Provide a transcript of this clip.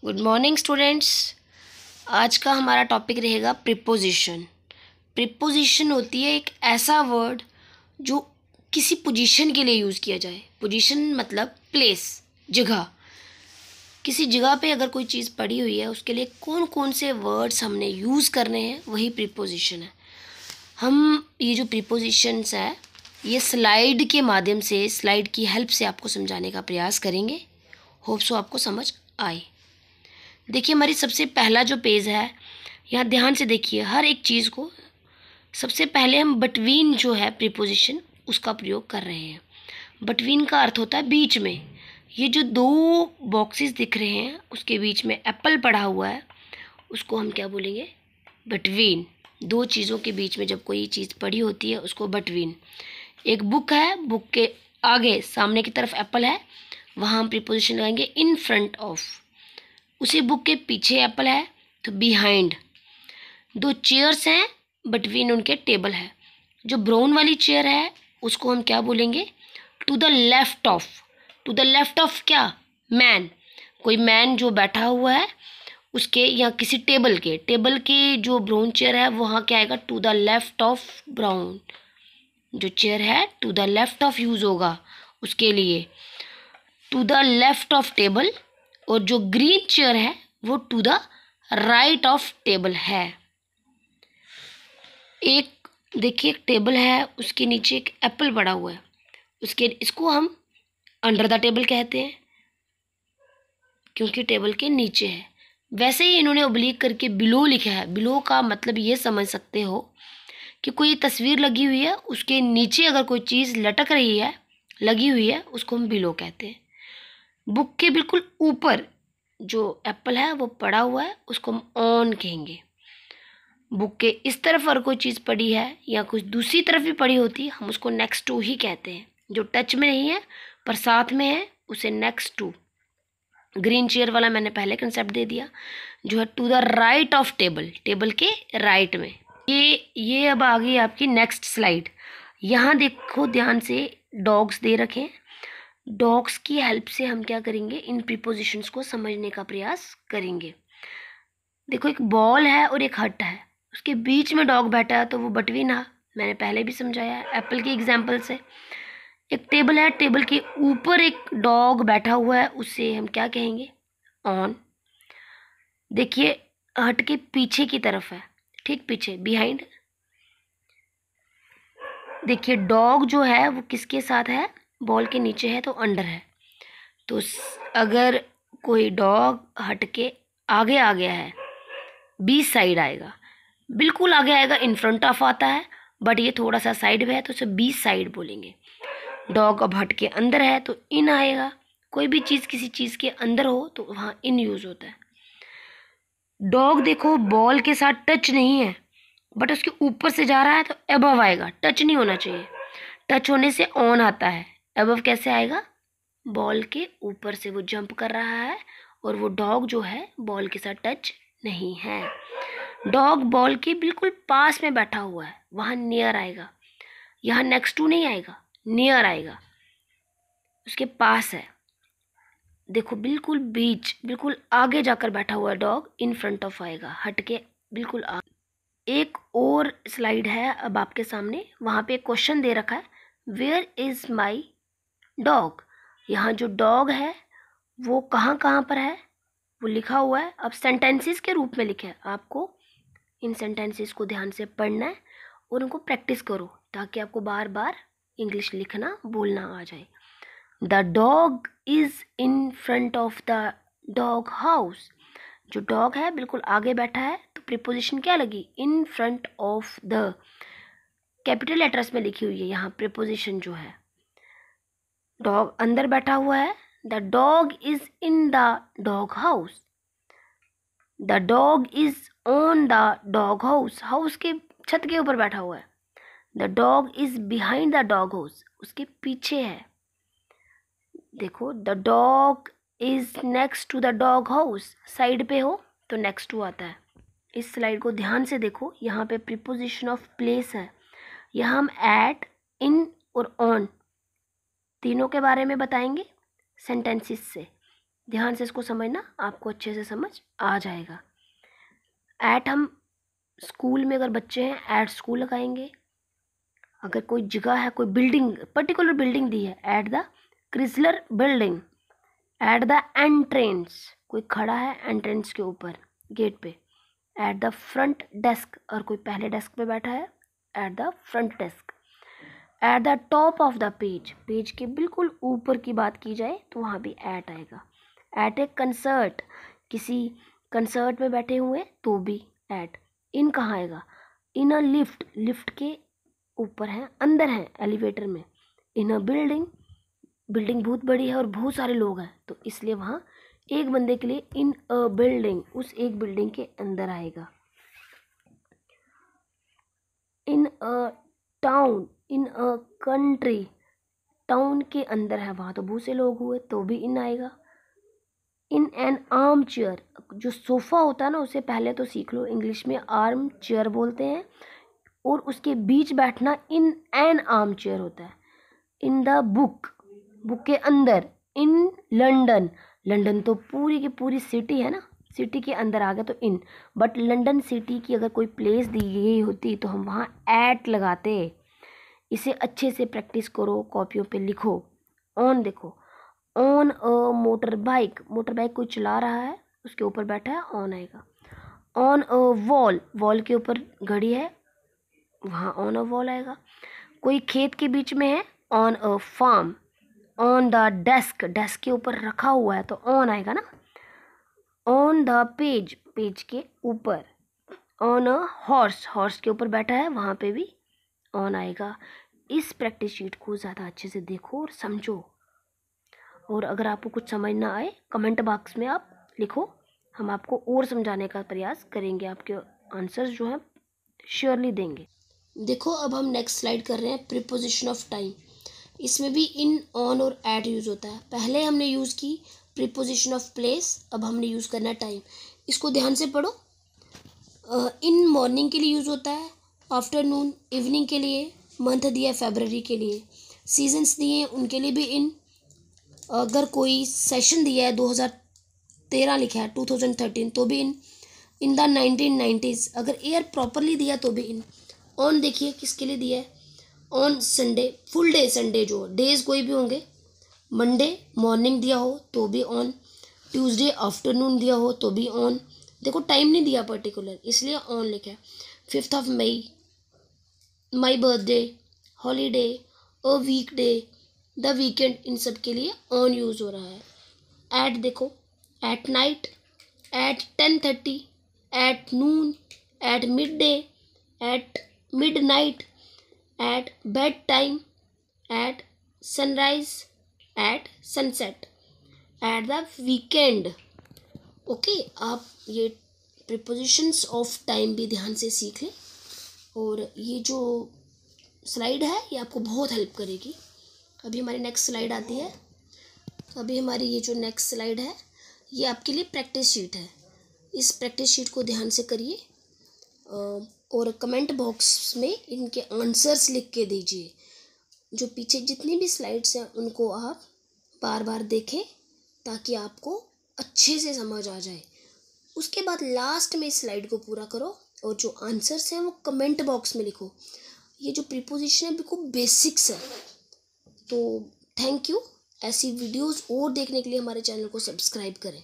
Good morning students. आज का हमारा टॉपिक रहेगा प्रीपोजिशन। प्रीपोजिशन होती है एक ऐसा वर्ड जो किसी पोजीशन के लिए यूज़ किया जाए। पोजीशन मतलब प्लेस, जगह। किसी जगह पे अगर कोई चीज़ पड़ी हुई है उसके लिए कौन कौन से वर्ड्स हमने यूज़ करने हैं, वही प्रीपोजिशन है। हम ये जो प्रीपोजिशंस है ये स्लाइड के माध्यम से, स्लाइड की हेल्प से आपको समझाने का प्रयास करेंगे। होप सो आपको समझ आए। देखिए हमारी सबसे पहला जो पेज है, यहाँ ध्यान से देखिए हर एक चीज़ को। सबसे पहले हम बटवीन जो है प्रीपोजिशन उसका प्रयोग कर रहे हैं। बटवीन का अर्थ होता है बीच में। ये जो दो बॉक्सेस दिख रहे हैं उसके बीच में एप्पल पड़ा हुआ है, उसको हम क्या बोलेंगे? बटवीन। दो चीज़ों के बीच में जब कोई चीज़ पड़ी होती है उसको बटवीन। एक बुक है, बुक के आगे सामने की तरफ एप्पल है, वहाँ हम प्रीपोजिशन लगाएंगे इन फ्रंट ऑफ। उसी बुक के पीछे एप्पल है तो बिहाइंड। दो चेयर्स हैं, बिटवीन उनके टेबल है। जो ब्राउन वाली चेयर है उसको हम क्या बोलेंगे? To the left of. To the left of क्या? मैन। कोई मैन जो बैठा हुआ है उसके, या किसी टेबल के जो ब्राउन चेयर है वहाँ क्या आएगा? To the left of brown. जो चेयर है to the left of use होगा उसके लिए, to the left of table. और जो ग्रीन चेयर है वो to the right of table है। एक देखिए एक टेबल है, उसके नीचे एक एप्पल पड़ा हुआ है, इसको हम अंडर द टेबल कहते हैं क्योंकि टेबल के नीचे है। वैसे ही इन्होंने ओब्लिक करके बिलो लिखा है। बिलो का मतलब ये समझ सकते हो कि कोई तस्वीर लगी हुई है, उसके नीचे अगर कोई चीज़ लटक रही है, लगी हुई है, उसको हम बिलो कहते हैं। बुक के बिल्कुल ऊपर जो एप्पल है वो पड़ा हुआ है, उसको हम ऑन कहेंगे। बुक के इस तरफ अगर कोई चीज़ पड़ी है या कुछ दूसरी तरफ भी पड़ी होती, हम उसको नेक्स्ट टू ही कहते हैं। जो टच में नहीं है पर साथ में है उसे नेक्स्ट टू। ग्रीन चेयर वाला मैंने पहले कंसेप्ट दे दिया, जो है to the right of table, table के राइट में। ये अब आ गई आपकी नेक्स्ट स्लाइड। यहाँ देखो ध्यान से, डॉग्स दे रखे हैं। डॉग्स की हेल्प से हम क्या करेंगे? इन प्रीपोजिशंस को समझने का प्रयास करेंगे। देखो एक बॉल है और एक हट है, उसके बीच में डॉग बैठा है तो वो बटवीन है। मैंने पहले भी समझाया है एप्पल के एग्जाम्पल से। एक टेबल है, टेबल के ऊपर एक डॉग बैठा हुआ है, उसे हम क्या कहेंगे? ऑन। देखिए हट के पीछे की तरफ है, ठीक पीछे, बिहाइंड। देखिए डॉग जो है वो किसके साथ है? बॉल के नीचे है तो अंडर है। तो अगर कोई डॉग हट के आगे आ गया है, बीच साइड आएगा, बिल्कुल आगे आएगा, इन फ्रंट ऑफ आता है, बट ये थोड़ा सा साइड में है तो उसे बीच साइड बोलेंगे। डॉग अब हट के अंदर है तो इन आएगा। कोई भी चीज़ किसी चीज़ के अंदर हो तो वहाँ इन यूज़ होता है। डॉग देखो बॉल के साथ टच नहीं है, बट उसके ऊपर से जा रहा है तो अबव आएगा, टच नहीं होना चाहिए। टच होने से ऑन आता है, अबव कैसे आएगा? बॉल के ऊपर से वो जंप कर रहा है और वो डॉग जो है बॉल के साथ टच नहीं है। डॉग बॉल के बिल्कुल पास में बैठा हुआ है, वहाँ नियर आएगा। यहाँ नेक्स्ट टू नहीं आएगा, नियर आएगा, उसके पास है। देखो बिल्कुल बीच, बिल्कुल आगे जाकर बैठा हुआ डॉग इन फ्रंट ऑफ आएगा, हट के बिल्कुल आगे। एक और स्लाइड है अब आपके सामने, वहाँ पे एक क्वेश्चन दे रखा है, वेयर इज़ माई डॉग। यहाँ जो डॉग है वो कहाँ कहाँ पर है वो लिखा हुआ है। अब सेंटेंसेस के रूप में लिखा है, आपको इन सेंटेंसेस को ध्यान से पढ़ना है और उनको प्रैक्टिस करो ताकि आपको बार बार इंग्लिश लिखना बोलना आ जाए। The dog is in front of the dog house. जो डॉग है बिल्कुल आगे बैठा है तो प्रीपोजिशन क्या लगी? In front of the, capital letters में लिखी हुई है यहाँ प्रीपोजिशन जो है। डॉग अंदर बैठा हुआ है, the dog is in the dog house. The dog is on the dog house, house के छत के ऊपर बैठा हुआ है। The dog is behind the dog house, उसके पीछे है। देखो the dog is next to the dog house, side पे हो तो नेक्स्ट टू आता है। इस स्लाइड को ध्यान से देखो, यहाँ पे प्रीपोजिशन ऑफ प्लेस है। यहाँ हम एट, इन और ऑन तीनों के बारे में बताएंगे सेंटेंसेस से। ध्यान से इसको समझना, आपको अच्छे से समझ आ जाएगा। एट हम स्कूल में अगर बच्चे हैं एट स्कूल लगाएंगे। अगर कोई जगह है, कोई बिल्डिंग, पर्टिकुलर बिल्डिंग दी है, at the Chrysler building. At the entrance, कोई खड़ा है एंट्रेंस के ऊपर गेट पे। एट द फ्रंट डेस्क, और कोई पहले डेस्क पे बैठा है, at the front desk. At the top of the page, page के बिल्कुल ऊपर की बात की जाए तो वहाँ भी एट आएगा। एट ए कंसर्ट, किसी कंसर्ट में बैठे हुए तो भी एट। इन कहाँ आएगा? इन अ लिफ्ट, लिफ्ट के ऊपर है, अंदर है एलिवेटर में। इन अ बिल्डिंग, बिल्डिंग बहुत बड़ी है और बहुत सारे लोग हैं तो इसलिए वहाँ एक बंदे के लिए इन अ बिल्डिंग, उस एक बिल्डिंग के अंदर आएगा। In a town, in a country, town के अंदर है वहाँ तो बहुत से लोग हुए तो भी इन आएगा। इन एन आर्म चेयर, जो सोफ़ा होता है ना उसे पहले तो सीख लो, इंग्लिश में आर्म चेयर बोलते हैं, और उसके बीच बैठना इन एन आर्म चेयर होता है। इन द बुक, बुक के अंदर। इन लंदन, लंदन तो पूरी की पूरी सिटी है ना, सिटी के अंदर आ गया तो इन। बट लंदन सिटी की अगर कोई प्लेस दी गई होती तो हम वहाँ एट लगाते। इसे अच्छे से प्रैक्टिस करो, कॉपियों पे लिखो। ऑन देखो, on a motor bike, motor bike कोई चला रहा है उसके ऊपर बैठा है, ऑन आएगा। ऑन अ वॉल, वॉल के ऊपर घड़ी है वहाँ ऑन अ वॉल आएगा। कोई खेत के बीच में है, on a farm. On the desk, desk के ऊपर रखा हुआ है तो ऑन आएगा ना। ऑन द पेज, पेज के ऊपर। ऑन अ हॉर्स, हॉर्स के ऊपर बैठा है वहाँ पे भी ऑन आएगा। इस प्रैक्टिस शीट को ज़्यादा अच्छे से देखो और समझो, और अगर आपको कुछ समझ ना आए कमेंट बॉक्स में आप लिखो, हम आपको और समझाने का प्रयास करेंगे, आपके आंसर्स जो हैं श्योरली देंगे। देखो अब हम नेक्स्ट स्लाइड कर रहे हैं प्रीपोजिशन ऑफ टाइम। इसमें भी इन, ऑन और एट यूज़ होता है। पहले हमने यूज़ की प्रीपोजिशन ऑफ प्लेस, अब हमने यूज़ करना है टाइम। इसको ध्यान से पढ़ो। इन मॉर्निंग के लिए यूज़ होता है, आफ्टरनून, इवनिंग के लिए, मंथ दिया है फरवरी के लिए, सीजन्स दिए हैं उनके लिए भी इन। अगर कोई सेशन दिया है 2013 लिखा है 2013 तो भी इन द 1990s। अगर ईयर प्रॉपरली दिया तो भी इन। ऑन देखिए किसके लिए दिया है, on Sunday, full day Sunday, जो डेज कोई भी होंगे। मंडे मॉर्निंग दिया हो तो भी ऑन, ट्यूसडे आफ्टरनून दिया हो तो भी ऑन। देखो टाइम नहीं दिया पर्टिकुलर इसलिए ऑन लिखा है। 5th of May, my birthday, holiday, a weekday, the weekend, इन सब के लिए ऑन यूज़ हो रहा है। एट देखो, at night, at 10:30, at noon, at midday, at midnight, at bedtime, at sunrise, at sunset, at the weekend. Okay, आप ये प्रीपोजिशंस ऑफ टाइम भी ध्यान से सीख लें, और ये जो स्लाइड है ये आपको बहुत हेल्प करेगी। अभी हमारी नेक्स्ट स्लाइड आती है। अभी हमारी ये जो नेक्स्ट स्लाइड है ये आपके लिए प्रैक्टिस शीट है। इस प्रैक्टिस शीट को ध्यान से करिए और कमेंट बॉक्स में इनके आंसर्स लिख के दीजिए। जो पीछे जितनी भी स्लाइड्स हैं उनको आप बार बार देखें ताकि आपको अच्छे से समझ आ जाए। उसके बाद लास्ट में इस स्लाइड को पूरा करो और जो आंसर्स हैं वो कमेंट बॉक्स में लिखो। ये जो प्रीपोजिशन है बिल्कुल बेसिक्स है। तो थैंक यू। ऐसी वीडियोस और देखने के लिए हमारे चैनल को सब्सक्राइब करें।